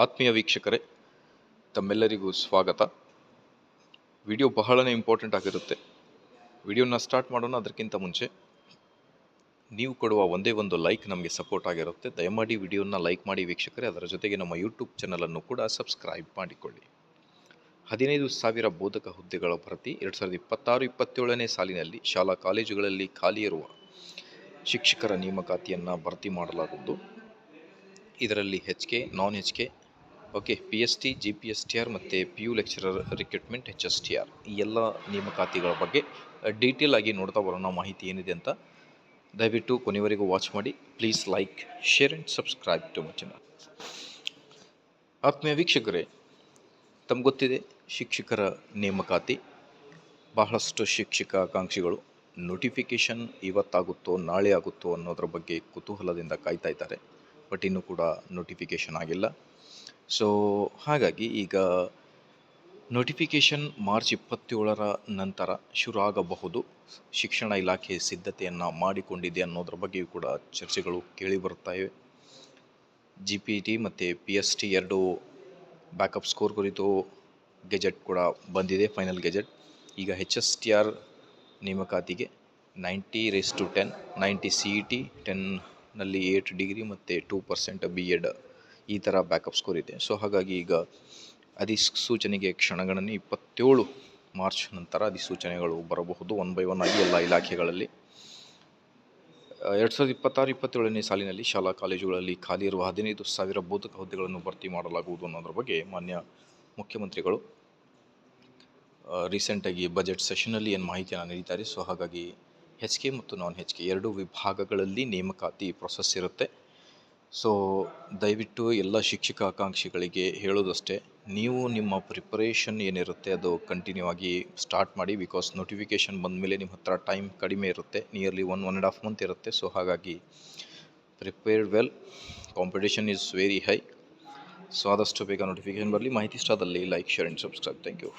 ಆತ್ಮೀಯ ವೀಕ್ಷಕರೇ, ತಮ್ಮೆಲ್ಲರಿಗೂ ಸ್ವಾಗತ. ವಿಡಿಯೋ ಬಹಳನೇ ಇಂಪಾರ್ಟೆಂಟ್ ಆಗಿರುತ್ತೆ. ವಿಡಿಯೋನ ಸ್ಟಾರ್ಟ್ ಮಾಡೋಣ. ಅದಕ್ಕಿಂತ ಮುಂಚೆ ನೀವು ಕೊಡುವ ಒಂದೇ ಒಂದು ಲೈಕ್ ನಮಗೆ ಸಪೋರ್ಟ್ ಆಗಿರುತ್ತೆ. ದಯಮಾಡಿ ವಿಡಿಯೋನ ಲೈಕ್ ಮಾಡಿ ವೀಕ್ಷಕರೇ. ಅದರ ಜೊತೆಗೆ ನಮ್ಮ ಯೂಟ್ಯೂಬ್ ಚಾನಲನ್ನು ಕೂಡ ಸಬ್ಸ್ಕ್ರೈಬ್ ಮಾಡಿಕೊಳ್ಳಿ. 15,000 ಬೋಧಕ ಹುದ್ದೆಗಳ ಭರ್ತಿ 2026-27ನೇ ಸಾಲಿನಲ್ಲಿ ಶಾಲಾ ಕಾಲೇಜುಗಳಲ್ಲಿ ಖಾಲಿ ಇರುವ ಶಿಕ್ಷಕರ ನೇಮಕಾತಿಯನ್ನು ಭರ್ತಿ ಮಾಡಲಾಗುವುದು. ಇದರಲ್ಲಿ HK, ನಾನ್ HK, PST, GPSTR ಮತ್ತು PU ಲೆಕ್ಚರರ್ ರಿಕ್ರೂಟ್ಮೆಂಟ್ HSTR ಈ ಎಲ್ಲ ನೇಮಕಾತಿಗಳ ಬಗ್ಗೆ ಡೀಟೇಲ್ ಆಗಿ ನೋಡ್ತಾ ಬರೋಣ. ಮಾಹಿತಿ ಏನಿದೆ ಅಂತ ದಯವಿಟ್ಟು ಕೊನೆವರೆಗೂ ವಾಚ್ ಮಾಡಿ. Please like, share and subscribe to my channel. ಆತ್ಮೀಯ ವೀಕ್ಷಕರೇ, ತಮ್ಗೆ ಗೊತ್ತಿದೆ, ಶಿಕ್ಷಕರ ನೇಮಕಾತಿ ಬಹಳಷ್ಟು ಶಿಕ್ಷಕಾಕಾಂಕ್ಷಿಗಳು ನೋಟಿಫಿಕೇಷನ್ ಇವತ್ತಾಗುತ್ತೋ ನಾಳೆ ಆಗುತ್ತೋ ಅನ್ನೋದ್ರ ಬಗ್ಗೆ ಕುತೂಹಲದಿಂದ ಕಾಯ್ತಾ ಇದ್ದಾರೆ. ಬಟ್ ಇನ್ನೂ ಕೂಡ ನೋಟಿಫಿಕೇಷನ್ ಆಗಿಲ್ಲ. ಸೊ ಹಾಗಾಗಿ ಈಗ ನೋಟಿಫಿಕೇಷನ್ ಮಾರ್ಚ್ 27ರ ನಂತರ ಶುರು ಆಗಬಹುದು. ಶಿಕ್ಷಣ ಇಲಾಖೆ ಸಿದ್ಧತೆಯನ್ನು ಮಾಡಿಕೊಂಡಿದೆ ಅನ್ನೋದ್ರ ಬಗ್ಗೆಯೂ ಕೂಡ ಚರ್ಚೆಗಳು ಕೇಳಿ ಬರ್ತಾ ಇವೆ. GPT ಮತ್ತು PST ಎರಡು ಬ್ಯಾಕಪ್ ಸ್ಕೋರ್ ಕುರಿತು ಗೆಜೆಟ್ ಕೂಡ ಬಂದಿದೆ, ಫೈನಲ್ ಗೆಜೆಟ್. ಈಗ HSTR ನೇಮಕಾತಿಗೆ 90:10, 90 CET, 10ನಲ್ಲಿ 8 ಡಿಗ್ರಿ ಮತ್ತು 2% B.Ed ಈ ಥರ ಬ್ಯಾಕಪ್ ಸ್ಕೋರ್ ಇದೆ. ಸೊ ಹಾಗಾಗಿ ಈಗ ಅಧಿಸೂಚನೆಗೆ ಕ್ಷಣಗಣನೆ 27 ಮಾರ್ಚ್ ನಂತರ ಅಧಿಸೂಚನೆಗಳು ಬರಬಹುದು ಒನ್ ಬೈ ಒನ್ ಆಗಿ ಎಲ್ಲ ಇಲಾಖೆಗಳಲ್ಲಿ. 2026-27ನೇ ಸಾಲಿನಲ್ಲಿ ಶಾಲಾ ಕಾಲೇಜುಗಳಲ್ಲಿ ಖಾಲಿ ಇರುವ 15,000 ಬೋಧಕ ಹುದ್ದೆಗಳನ್ನು ಭರ್ತಿ ಮಾಡಲಾಗುವುದು ಅನ್ನೋದ್ರ ಬಗ್ಗೆ ಮಾನ್ಯ ಮುಖ್ಯಮಂತ್ರಿಗಳು ರೀಸೆಂಟಾಗಿ ಬಜೆಟ್ ಸೆಷನಲ್ಲಿ ಏನು ಮಾಹಿತಿಯನ್ನು ನೀಡಿದ್ದಾರೆ. ಸೊ ಹಾಗಾಗಿ HK ಮತ್ತು ನಾನ್ HK ಎರಡೂ ವಿಭಾಗಗಳಲ್ಲಿ ನೇಮಕಾತಿ ಪ್ರೊಸೆಸ್ ಇರುತ್ತೆ. ಸೊ ದಯವಿಟ್ಟು ಎಲ್ಲ ಶಿಕ್ಷಕ ಆಕಾಂಕ್ಷಿಗಳಿಗೆ ಹೇಳೋದಷ್ಟೇ, ನೀವು ನಿಮ್ಮ ಪ್ರಿಪರೇಷನ್ ಏನಿರುತ್ತೆ ಅದು ಕಂಟಿನ್ಯೂ ಆಗಿ ಸ್ಟಾರ್ಟ್ ಮಾಡಿ. ಬಿಕಾಸ್ ನೋಟಿಫಿಕೇಷನ್ ಬಂದ ಮೇಲೆ ನಿಮ್ಮ ಹತ್ರ ಟೈಮ್ ಕಡಿಮೆ ಇರುತ್ತೆ, ನಿಯರ್ಲಿ 1.5 ಮಂತ್ ಇರುತ್ತೆ. ಸೊ ಹಾಗಾಗಿ prepared well, competition is very high. So ಆದಷ್ಟು ಬೇಗ ನೋಟಿಫಿಕೇಷನ್ ಬರಲಿ. ಮಾಹಿತಿ ಇಷ್ಟ ಆದಲ್ಲಿ like, share and subscribe. Thank you.